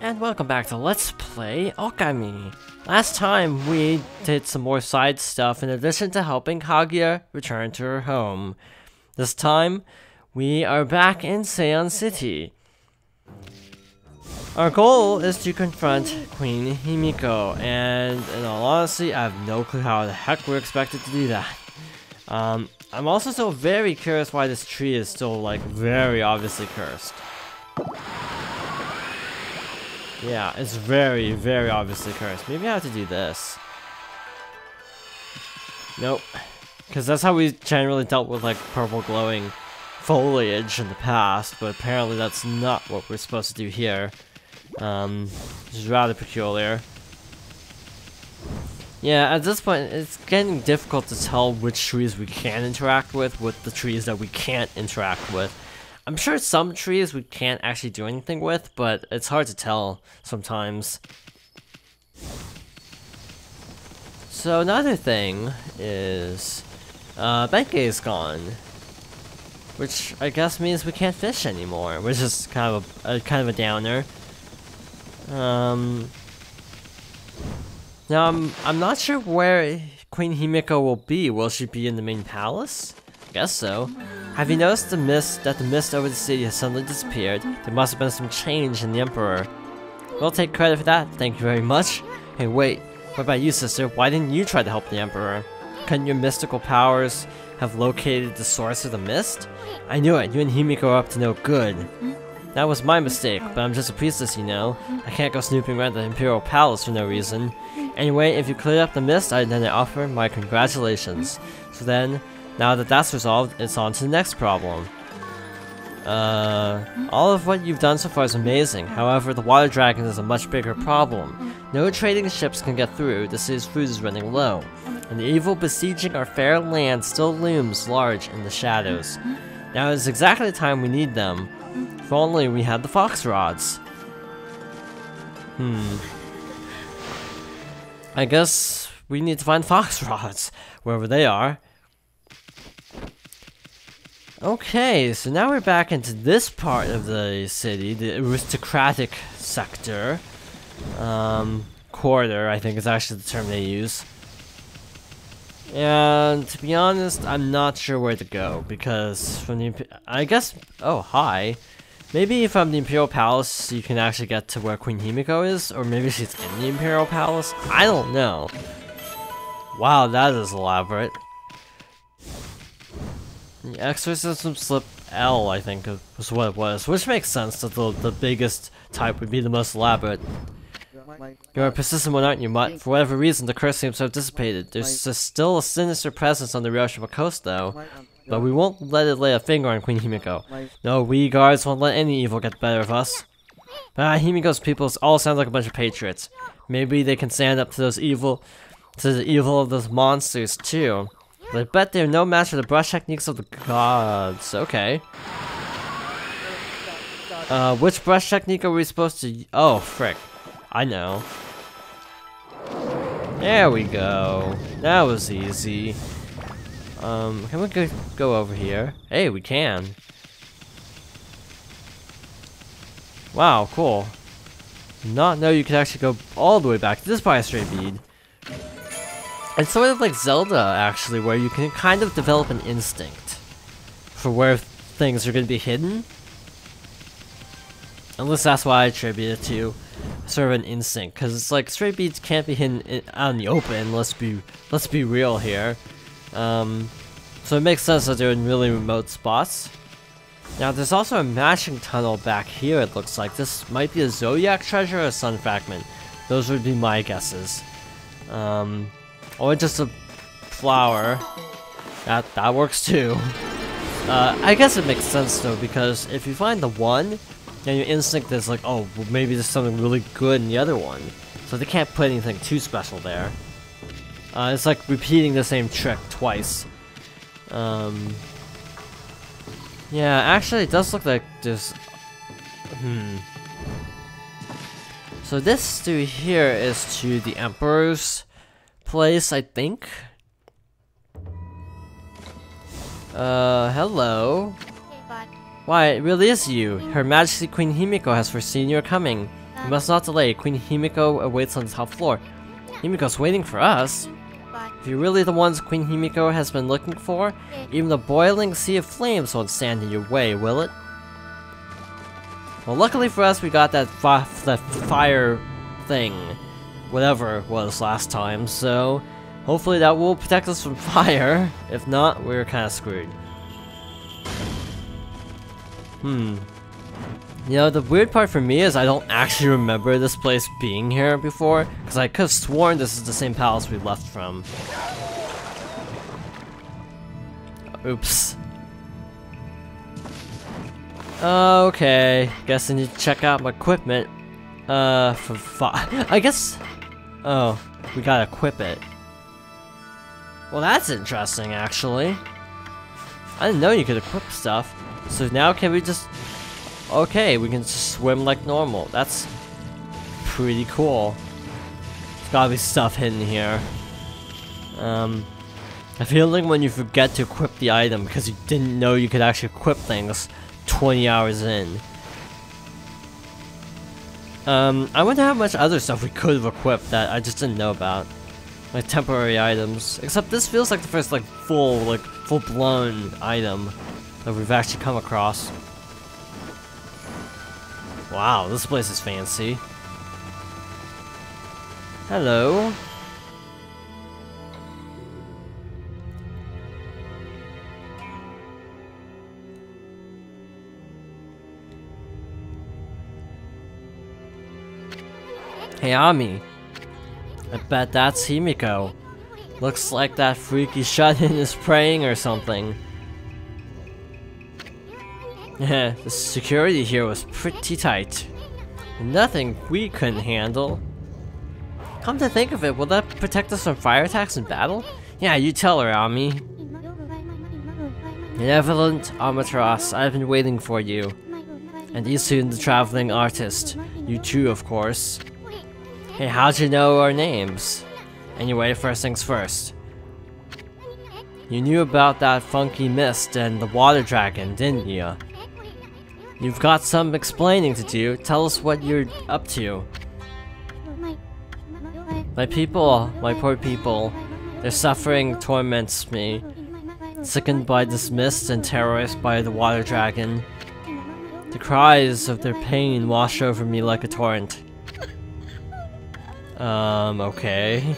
And welcome back to Let's Play Okami. Last time we did some more side stuff in addition to helping Kaguya return to her home. This time, we are back in Sei'an City. Our goal is to confront Queen Himiko, and in all honesty, I have no clue how the heck we're expected to do that. I'm also still very curious why this tree is still, like, very obviously cursed. Yeah, it's very, very obviously cursed. Maybe I have to do this. Nope. Because that's how we generally dealt with, like, purple glowing foliage in the past, but apparently that's not what we're supposed to do here. Which is rather peculiar. Yeah, at this point, it's getting difficult to tell which trees we can interact with the trees that we can't interact with. I'm sure some trees we can't actually do anything with, but it's hard to tell sometimes. So another thing is, Benkei's gone, which I guess means we can't fish anymore, which is kind of a downer. Now I'm not sure where Queen Himiko will be. Will she be in the main palace? I guess so. Have you noticed the mist over the city has suddenly disappeared? There must have been some change in the Emperor. We'll take credit for that, thank you very much. Hey wait, what about you, sister? Why didn't you try to help the Emperor? Couldn't your mystical powers have located the source of the mist? I knew it, you and Himiko are up to no good. That was my mistake, but I'm just a priestess, you know. I can't go snooping around the Imperial Palace for no reason. Anyway, if you cleared up the mist, then I offer my congratulations. So then, now that that's resolved, it's on to the next problem. All of what you've done so far is amazing. However, the water dragon is a much bigger problem. No trading ships can get through, the city's food is running low. And the evil besieging our fair land still looms large in the shadows. Now is exactly the time we need them. If only we had the fox rods. I guess we need to find fox rods, wherever they are. Okay, so now we're back into this part of the city, the aristocratic sector. Quarter, I think is actually the term they use. And to be honest, I'm not sure where to go, because from the oh, hi. Maybe from the Imperial Palace you can actually get to where Queen Himiko is, or maybe she's in the Imperial Palace? I don't know. Wow, that is elaborate. The exorcism slip L, I think, was what it was, which makes sense that the biggest type would be the most elaborate. You're a persistent one, aren't you, Mutt? For whatever reason, the curse seems to have dissipated. There's still a sinister presence on the Ryoshima coast, though. But we won't let it lay a finger on Queen Himiko. No, we guards won't let any evil get the better of us. But Himiko's people all sound like a bunch of patriots. Maybe they can stand up to the evil of those monsters, too. But I bet they're no match for the brush techniques of the gods. Okay. Which brush technique are we supposed to... Oh, frick. I know. There we go. That was easy. Can we go over here? Hey, we can. Wow, cool. Did not know you could actually go all the way back. This is probably a straight bead. It's sort of like Zelda, actually, where you can kind of develop an instinct for where things are going to be hidden. At least that's what I attribute it to. Sort of an instinct, because it's like straight beads can't be hidden out in the open. Let's be real here. So it makes sense that they're in really remote spots. Now there's also a matching tunnel back here, it looks like. This might be a Zodiac treasure or a sun fragment. Those would be my guesses. Or just a flower. That works too. I guess it makes sense though, because if you find the one, then your instinct is like, oh, well, maybe there's something really good in the other one. So they can't put anything too special there. It's like repeating the same trick twice. Yeah, actually it does look like there's... So this through here is to the Emperor's place, I think. Hello. Okay, bud. Why, it really is you. Her Majesty Queen Himiko has foreseen your coming. You must not delay. Queen Himiko awaits on the top floor. Himiko's waiting for us? If you're really the ones Queen Himiko has been looking for, even the boiling sea of flames won't stand in your way, will it? Well, luckily for us, we got that fire thing, whatever it was last time, so hopefully that will protect us from fire. If not, we're kind of screwed. You know, the weird part for me is I don't actually remember this place being here before, because I could have sworn this is the same palace we left from. Oops. Okay, guess I need to check out my equipment. I guess... Oh, we gotta equip it. Well, that's interesting, actually. I didn't know you could equip stuff. So now can we just... Okay, we can just swim like normal. That's pretty cool. There's gotta be stuff hidden here. I feel like when you forget to equip the item because you didn't know you could actually equip things 20 hours in. I wonder how much other stuff we could have equipped that I just didn't know about. Like temporary items. Except this feels like the first full-blown item that we've actually come across. Wow, this place is fancy. Hello. Hey, Ami. I bet that's Himiko. Looks like that freaky shut-in is praying or something. Yeah, the security here was pretty tight. Nothing we couldn't handle. Come to think of it, will that protect us from fire attacks in battle? Yeah, you tell her, Ami. Benevolent Amaterasu, I've been waiting for you. And Isun, the traveling artist. You too, of course. Hey, how'd you know our names? Anyway, first things first. You knew about that funky mist and the water dragon, didn't you? You've got some explaining to do. Tell us what you're up to. My people, my poor people, their suffering torments me. Sickened by this mist and terrorized by the water dragon. The cries of their pain wash over me like a torrent. Okay.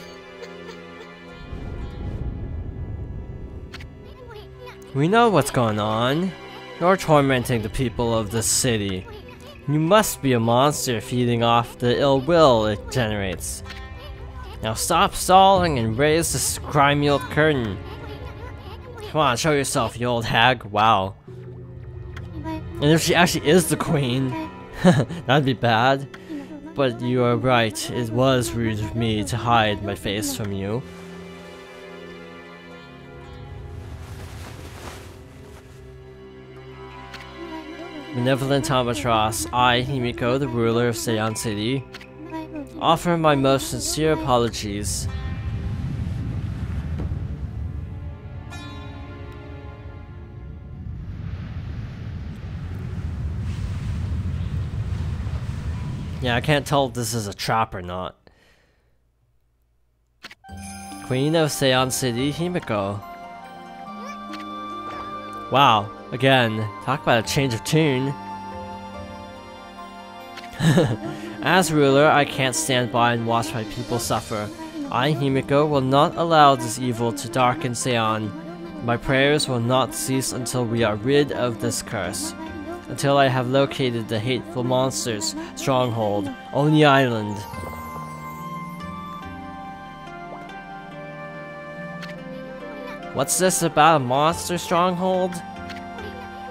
We know what's going on. You're tormenting the people of this city. You must be a monster feeding off the ill will it generates. Now stop stalling and raise this grimy old curtain. Come on, show yourself, you old hag. Wow. And if she actually is the queen, that'd be bad. But you are right, it was rude of me to hide my face from you. Benevolent Amaterasu, I, Himiko, the ruler of Sei'an City, offer my most sincere apologies. Yeah, I can't tell if this is a trap or not. Queen of Sei'an City, Himiko. Wow, again, talk about a change of tune. As ruler, I can't stand by and watch my people suffer. I, Himiko, will not allow this evil to darken Sei'an. My prayers will not cease until we are rid of this curse. Until I have located the hateful monster's stronghold, Oni Island. What's this about a monster stronghold?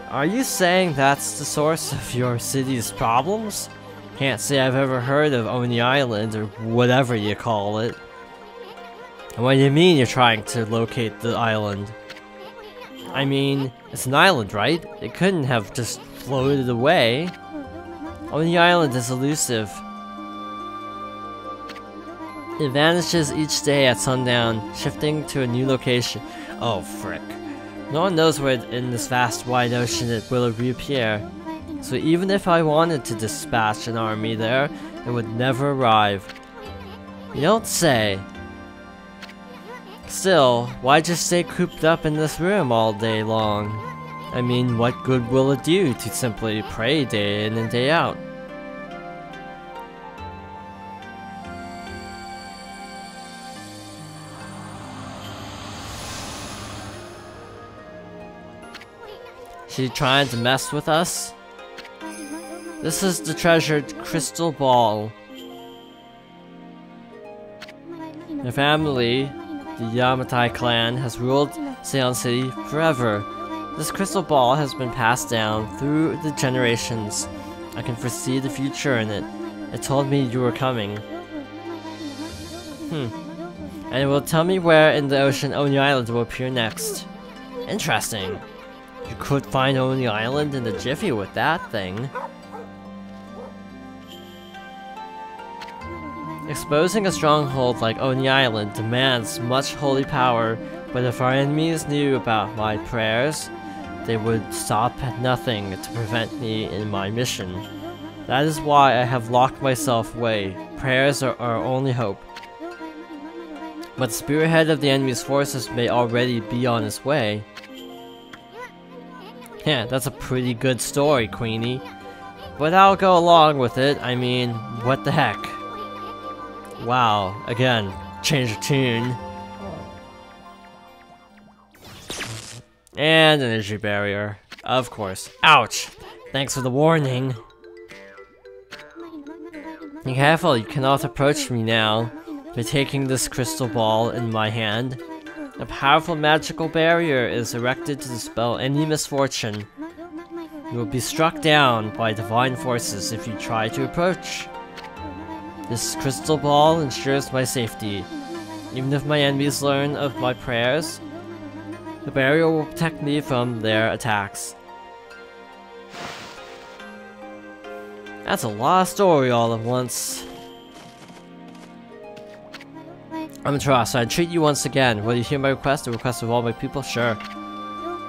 Are you saying that's the source of your city's problems? Can't say I've ever heard of Oni Island or whatever you call it. And what do you mean you're trying to locate the island? I mean, it's an island, right? It couldn't have just floated away. Oni Island is elusive. It vanishes each day at sundown, shifting to a new location. Oh, frick. No one knows where in this vast wide ocean it will reappear. So even if I wanted to dispatch an army there, it would never arrive. You don't say. Still, why just stay cooped up in this room all day long? I mean, what good will it do to simply pray day in and day out? She trying to mess with us? This is the treasured crystal ball. The family, the Yamatai clan, has ruled Sei'an City forever. This crystal ball has been passed down through the generations. I can foresee the future in it. It told me you were coming. And it will tell me where in the ocean Oni Island will appear next. Interesting. You could find Oni Island in the jiffy with that thing. Exposing a stronghold like Oni Island demands much holy power, but if our enemies knew about my prayers, they would stop at nothing to prevent me in my mission. That is why I have locked myself away. Prayers are our only hope. But the spearhead of the enemy's forces may already be on his way. Yeah, that's a pretty good story, Queenie. But I'll go along with it. I mean, what the heck? Wow, again, change of tune. And energy barrier, of course. Ouch! Thanks for the warning. Be careful, you cannot approach me now. By taking this crystal ball in my hand, a powerful magical barrier is erected to dispel any misfortune. You will be struck down by divine forces if you try to approach. This crystal ball ensures my safety. Even if my enemies learn of my prayers, the barrier will protect me from their attacks. That's a lot of story all at once. Amaterasu, I treat you once again. Will you hear my request, the request of all my people? Sure.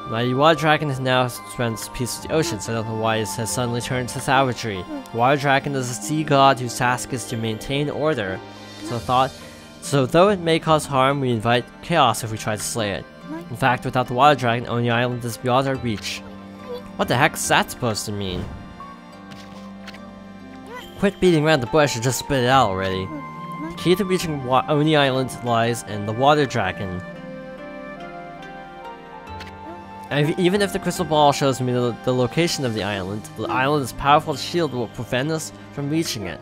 My water dragon has now spent peace with the ocean, so I don't know why it has suddenly turned to savagery. The water dragon is a sea god whose task is to maintain order. So though it may cause harm, we invite chaos if we try to slay it. In fact, without the water dragon, Oni Island is beyond our reach. What the heck is that supposed to mean? Quit beating around the bush and just spit it out already. The key to reaching Oni Island lies in the water dragon. Even if the crystal ball shows me the location of the island's powerful shield will prevent us from reaching it.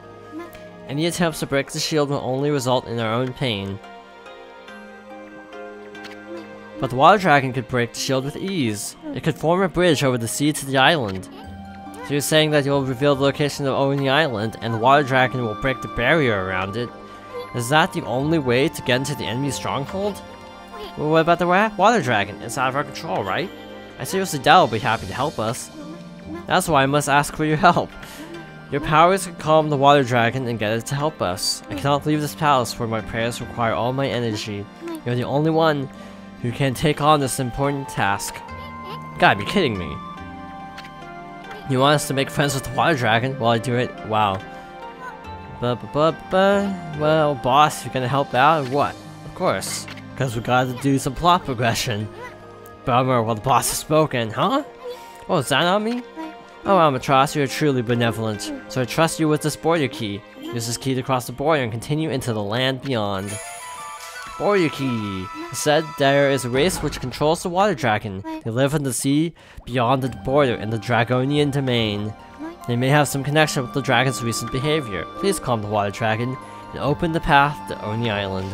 Any attempts to break the shield will only result in our own pain. But the water dragon could break the shield with ease. It could form a bridge over the sea to the island. So you're saying that you'll reveal the location of Oni Island, and the water dragon will break the barrier around it? Is that the only way to get into the enemy's stronghold? Well, what about the water dragon? It's out of our control, right? I seriously doubt it'll be happy to help us. That's why I must ask for your help. Your powers can calm the water dragon and get it to help us. I cannot leave this palace where my prayers require all my energy. You're the only one who can take on this important task. You gotta be kidding me. You want us to make friends with the water dragon while I do it? Wow. Well, boss, you're gonna help out or what? Of course. Because we gotta do some plot progression. Bummer, well the boss has spoken, huh? Oh, is that on me? Oh, Amaterasu, you're truly benevolent, so I trust you with this border key. Use this key to cross the border and continue into the land beyond. Border key. It said there is a race which controls the water dragon. They live in the sea beyond the border in the Dragonian domain. They may have some connection with the dragon's recent behavior. Please calm the water dragon and open the path to Oni Island.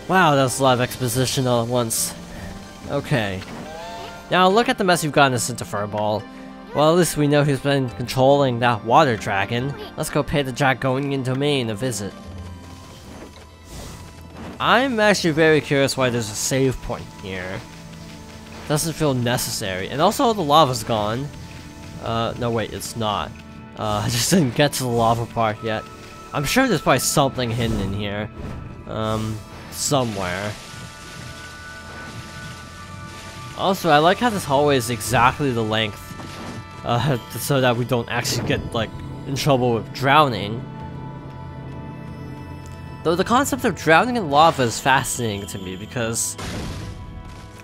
Wow, that was a lot of exposition all at once. Okay. Now look at the mess you've gotten us into, Furball. Well, at least we know who's been controlling that water dragon. Let's go pay the Dragonian domain a visit. I'm actually very curious why there's a save point here. Doesn't feel necessary. And also the lava's gone. No wait, it's not. I just didn't get to the lava part yet. I'm sure there's probably something hidden in here. Somewhere. Also, I like how this hallway is exactly the length, so that we don't actually get, like, in trouble with drowning. Though the concept of drowning in lava is fascinating to me because,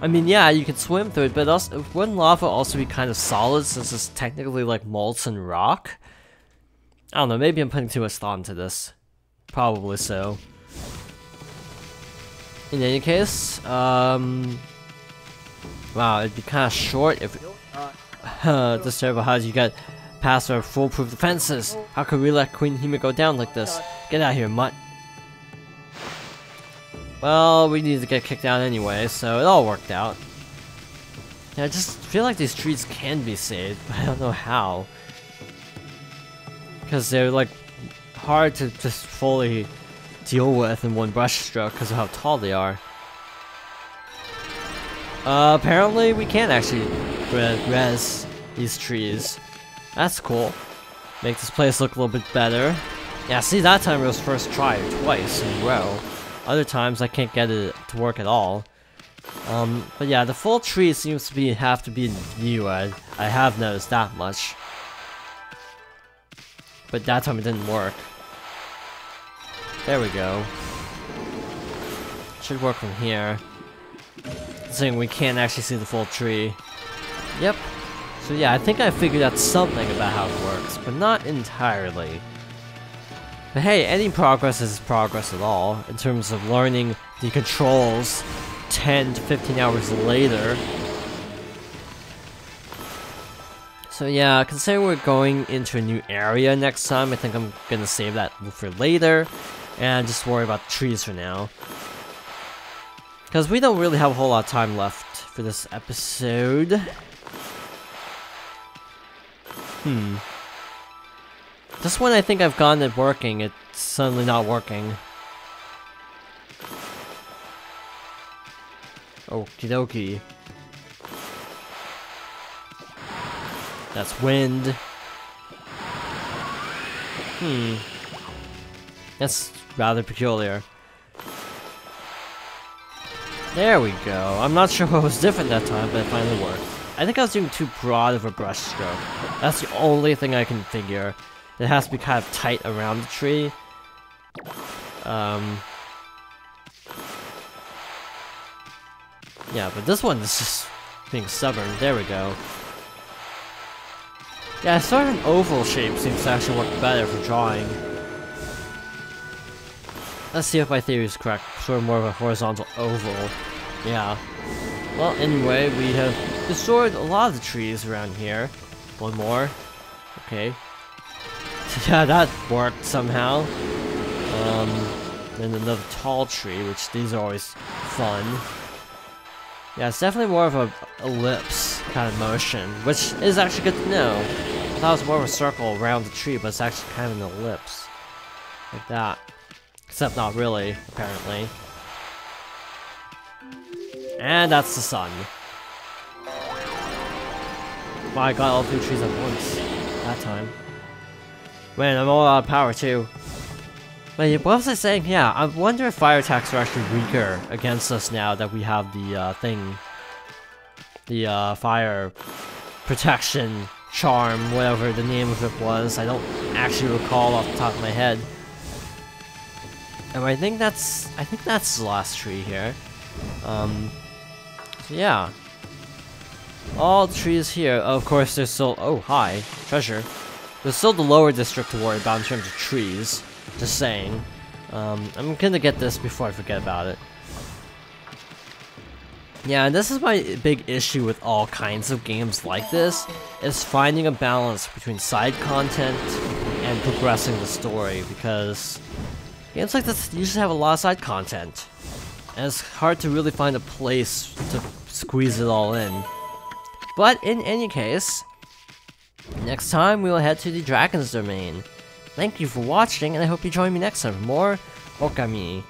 I mean, yeah, you can swim through it, but also, wouldn't lava also be kind of solid since it's technically like molten rock? I don't know, maybe I'm putting too much thought into this. Probably so. In any case, wow, it'd be kind of short if this terrible how you got past our foolproof defenses. How could we let Queen Himiko down like this? Get out of here, mutt. Well, we need to get kicked out anyway, so it all worked out. Yeah, I just feel like these trees can be saved, but I don't know how. Because they're like hard to just fully deal with in one brush stroke because of how tall they are. Apparently we can actually res these trees. That's cool. Make this place look a little bit better. Yeah, see, that time it was first try twice in a row. Other times I can't get it to work at all. But yeah, the full tree seems to have to be in view. I have noticed that much. But that time it didn't work. There we go. Should work from here. Saying we can't actually see the full tree. Yep. So yeah, I think I figured out something about how it works, but not entirely. But hey, any progress is progress at all, in terms of learning the controls 10 to 15 hours later. So yeah, considering we're going into a new area next time, I think I'm gonna save that for later, and just worry about the trees for now. Because we don't really have a whole lot of time left for this episode. Just when I think I've gotten it working, it's suddenly not working. Okie dokie. That's wind. That's rather peculiar. There we go. I'm not sure what was different that time, but it finally worked. I think I was doing too broad of a brush stroke. That's the only thing I can figure. It has to be kind of tight around the tree. Yeah, but this one is just being stubborn. There we go. Yeah, sort of an oval shape seems to actually work better for drawing. Let's see if my theory is correct. Sort of more of a horizontal oval. Yeah. Well, anyway, we have destroyed a lot of the trees around here. One more. Okay. Yeah, that worked somehow. Then another tall tree, which these are always fun. Yeah, it's definitely more of a ellipse kind of motion, which is actually good to know. I thought it was more of a circle around the tree, but it's actually kind of an ellipse. Like that. Except not really, apparently. And that's the sun. Wow, I got all 3 trees at once. That time. Man, I'm all out of power too. But what was I saying? Yeah, I wonder if fire attacks are actually weaker against us now that we have the thing. The fire protection charm, whatever the name of it was. I don't actually recall off the top of my head. And I think that's the last tree here. So yeah. All the trees here, of course there's still, oh hi, treasure. There's still the lower district to worry about in terms of trees. Just saying. I'm gonna get this before I forget about it. Yeah, and this is my big issue with all kinds of games like this, is finding a balance between side content and progressing the story, because games like this usually have a lot of side content, and it's hard to really find a place to squeeze it all in. But in any case, next time we will head to the Dragon's Domain. Thank you for watching, and I hope you join me next time for more Okami.